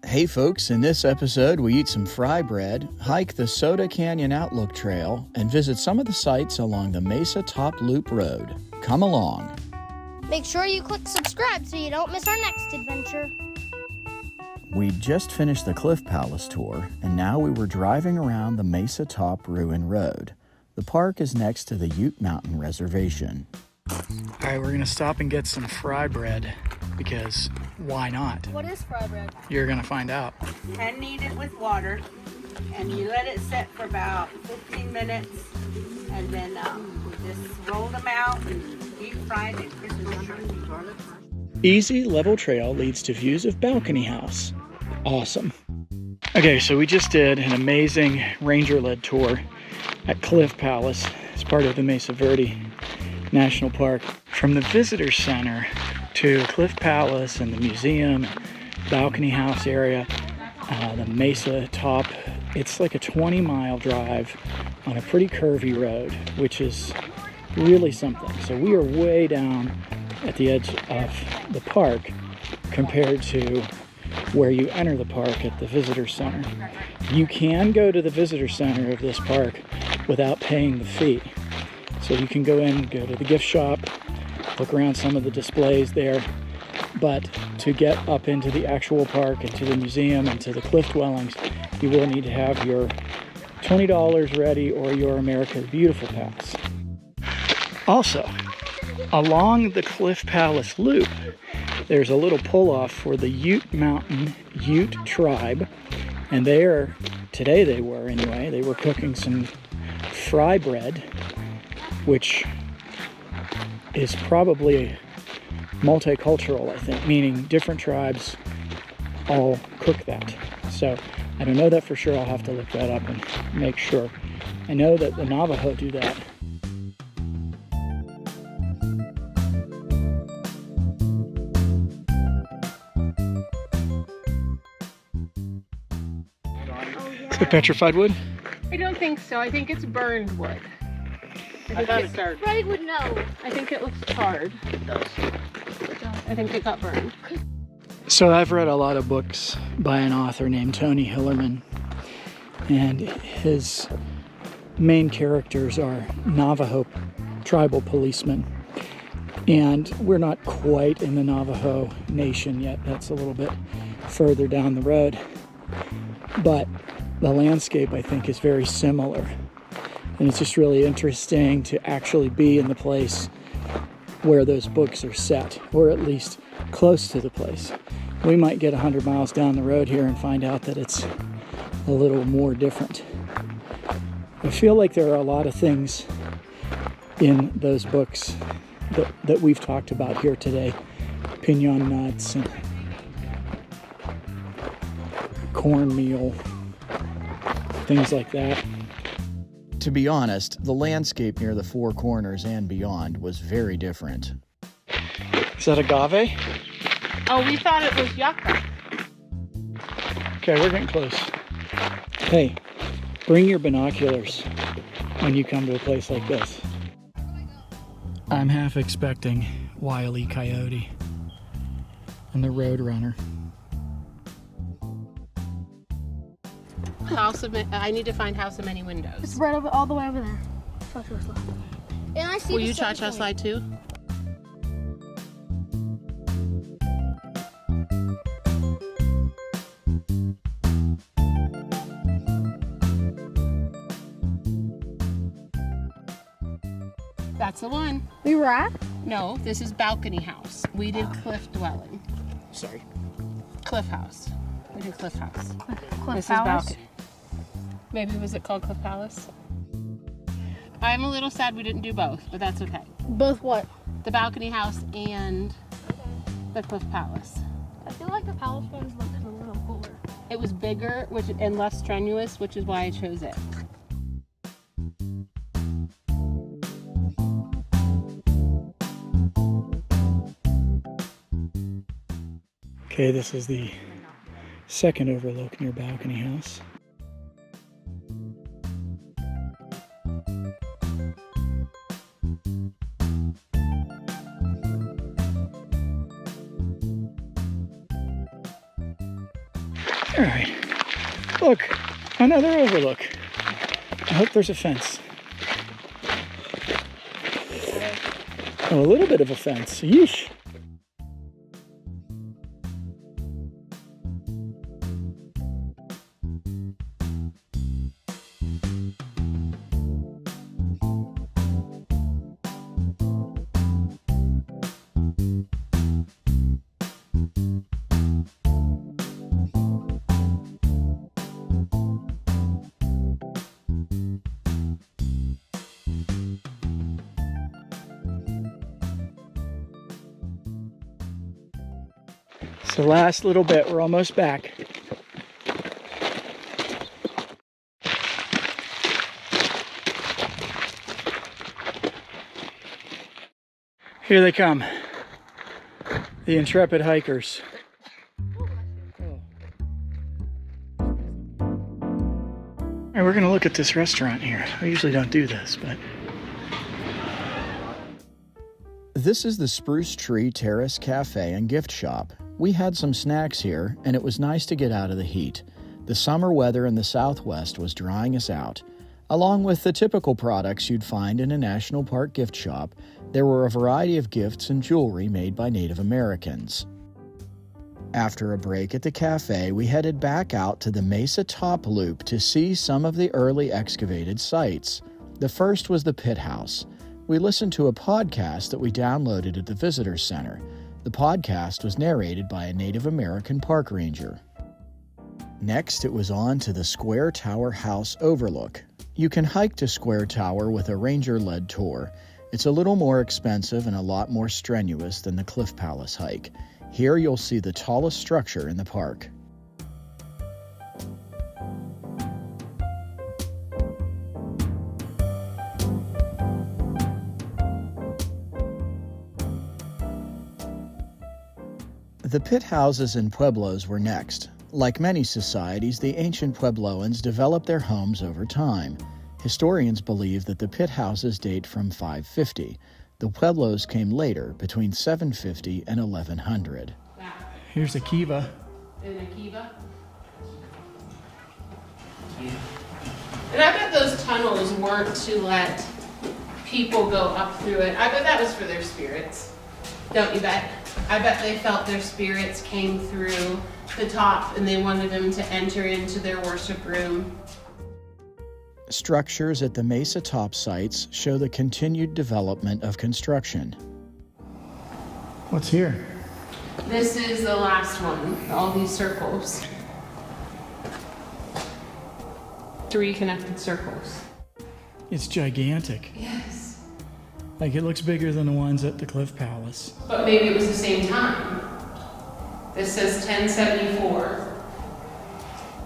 Hey folks, in this episode we eat some fry bread, hike the Soda Canyon Overlook Trail, and visit some of the sites along the Mesa Top Loop road. Come along. Make sure you click subscribe so you don't miss our next adventure. We just finished the Cliff Palace tour, and now we were driving around the Mesa Top Ruin Road. The park is next to the Ute Mountain Reservation. All right, we're gonna stop and get some fry bread, because why not? What is fry bread? You're gonna find out. Hand knead it with water, and you let it set for about 15 minutes, and then just roll them out and deep fry it in crispy shrimp. Easy level trail leads to views of Balcony House. Awesome. Okay, so we just did an amazing ranger-led tour at Cliff Palace as part of the Mesa Verde National Park. From the visitor center to Cliff Palace and the museum and Balcony House area, the Mesa Top, it's like a 20-mile drive on a pretty curvy road, which is really something. So we are way down at the edge of the park compared to where you enter the park at the visitor center. You can go to the visitor center of this park without paying the fee. So you can go in, go to the gift shop, look around some of the displays there, but to get up into the actual park and to the museum and to the cliff dwellings, you will need to have your $20 ready or your America the Beautiful pass. Also, along the Cliff Palace Loop, there's a little pull-off for the Ute Mountain Ute tribe, and they were cooking some fry bread, which is probably multicultural, I think, meaning different tribes all cook that. So I don't know that for sure. I'll have to look that up and make sure. I know that the Navajo do that. Is it petrified wood? I don't think so. I think it's burned wood. I would know. I think it looks charred. It does. I think it got burned. So I've read a lot of books by an author named Tony Hillerman, and his main characters are Navajo tribal policemen. And we're not quite in the Navajo Nation yet. That's a little bit further down the road. But the landscape, I think, is very similar. And it's just really interesting to actually be in the place where those books are set, or at least close to the place. We might get 100 miles down the road here and find out that it's a little more different. I feel like there are a lot of things in those books that we've talked about here today. Pinon nuts and cornmeal, things like that. To be honest, the landscape near the Four Corners and beyond was very different. Is that agave? Oh, we thought it was yucca. Okay, we're getting close. Hey, bring your binoculars when you come to a place like this. I'm half expecting Wile E. Coyote and the Roadrunner. I need to find House of Many Windows. It's right over, all the way over there. And I see. Will you cha-cha slide too? That's the one. We were at? No, this is Balcony House. We did Cliff Dwelling. Sorry. Cliff House. We did Cliff House. Cliff This Palace? is Balcony. Maybe was it called Cliff Palace? I'm a little sad we didn't do both, but that's okay. Both what? The Balcony House and the Cliff Palace. I feel like the Palace ones look a little cooler. It was bigger and less strenuous, which is why I chose it. Okay, this is the second overlook near Balcony House. All right. Look, another overlook. I hope there's a fence. Oh, a little bit of a fence. Yeesh. The last little bit, we're almost back. Here they come, the intrepid hikers. All right, we're gonna look at this restaurant here. I usually don't do this, but. This is the Spruce Tree Terrace Cafe and Gift Shop. We had some snacks here, and it was nice to get out of the heat. The summer weather in the Southwest was drying us out. Along with the typical products you'd find in a national park gift shop, there were a variety of gifts and jewelry made by Native Americans. After a break at the cafe, we headed back out to the Mesa Top Loop to see some of the early excavated sites. The first was the Pithouse. We listened to a podcast that we downloaded at the Visitor Center. The podcast was narrated by a Native American park ranger. Next, it was on to the Square Tower House Overlook. You can hike to Square Tower with a ranger-led tour. It's a little more expensive and a lot more strenuous than the Cliff Palace hike. Here you'll see the tallest structure in the park. The pit houses and pueblos were next. Like many societies, the ancient Puebloans developed their homes over time. Historians believe that the pit houses date from 550. The pueblos came later, between 750 and 1100. Wow. Here's a kiva. And a kiva. And I bet those tunnels weren't to let people go up through it. I bet that was for their spirits. Don't you bet? I bet they felt their spirits came through the top and they wanted them to enter into their worship room. Structures at the Mesa Top sites show the continued development of construction. What's here? This is the last one, all these circles. 3 connected circles. It's gigantic. Yes. Like, it looks bigger than the ones at the Cliff Palace. But maybe it was the same time. This says 1074.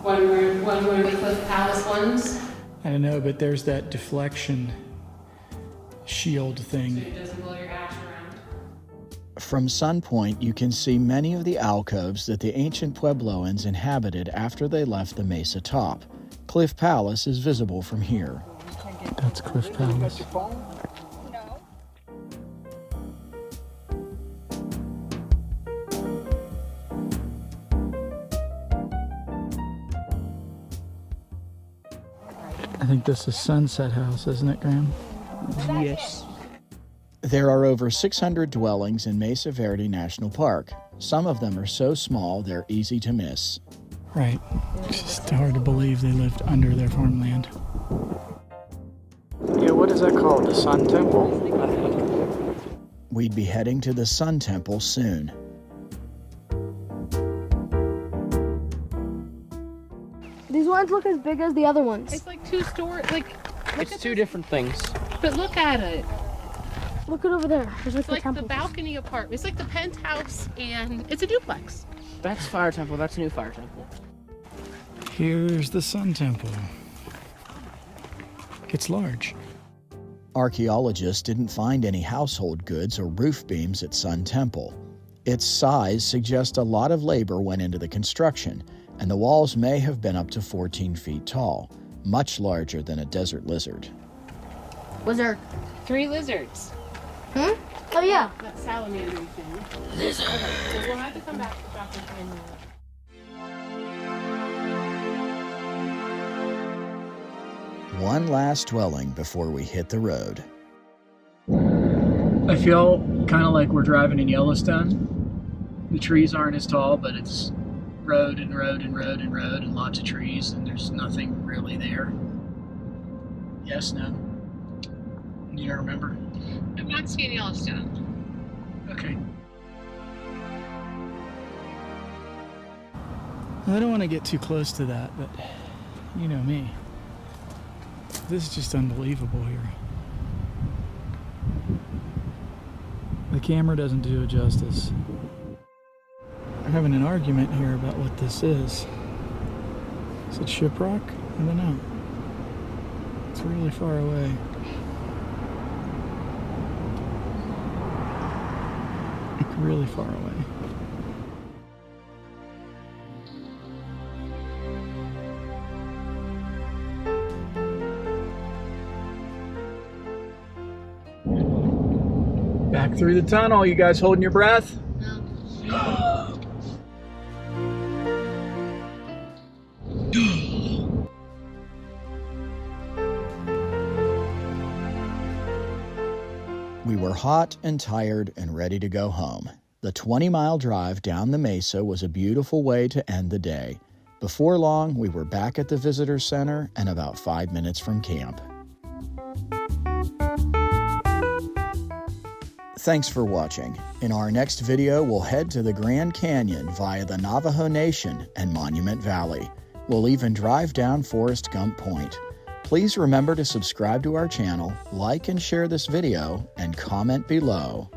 When were the Cliff Palace ones? I don't know, but there's that deflection shield So thing. it doesn't blow your ash around. From Sun Point, you can see many of the alcoves that the ancient Puebloans inhabited after they left the Mesa Top. Cliff Palace is visible from here. That's Cliff Palace. I think this is Sunset House, isn't it, Graham? Yes. There are over 600 dwellings in Mesa Verde National Park. Some of them are so small they're easy to miss. Right. It's just hard to believe they lived under their farmland. Yeah, what is that called? The Sun Temple? We'd be heading to the Sun Temple soon. These ones look as big as the other ones. It's like 2 stories. Like, It's 2 different things. but look at it. Look at over there. There's It's like the temple. balcony apartment. It's like the penthouse, and it's a duplex. That's Fire Temple. That's a new Fire Temple. Here's the Sun Temple. It's large. Archaeologists didn't find any household goods or roof beams at Sun Temple. Its size suggests a lot of labor went into the construction, and the walls may have been up to 14 feet tall, much larger than a desert lizard. Lizard. 3 lizards. Hmm? Oh yeah. That salamander thing. Lizard. Okay, so we'll have to come back to Dr. Canyon. One last dwelling before we hit the road. I feel kind of like we're driving in Yellowstone. The trees aren't as tall, but it's road and road and road and road and lots of trees, and there's nothing really there. Yes, no? You don't remember? I've not seen Yellowstone. Okay. I don't want to get too close to that, but you know me. This is just unbelievable here. The camera doesn't do it justice. We're having an argument here about what this is. Is it shiprock? I don't know. It's really far away. Like really far away. Back through the tunnel. You guys holding your breath? We were hot and tired and ready to go home. The 20-mile drive down the mesa was a beautiful way to end the day. Before long, we were back at the visitor center and about 5 minutes from camp. Thanks for watching. In our next video, we'll head to the Grand Canyon via the Navajo Nation and Monument Valley. We'll even drive down Forrest Gump Point. Please remember to subscribe to our channel, like and share this video, and comment below.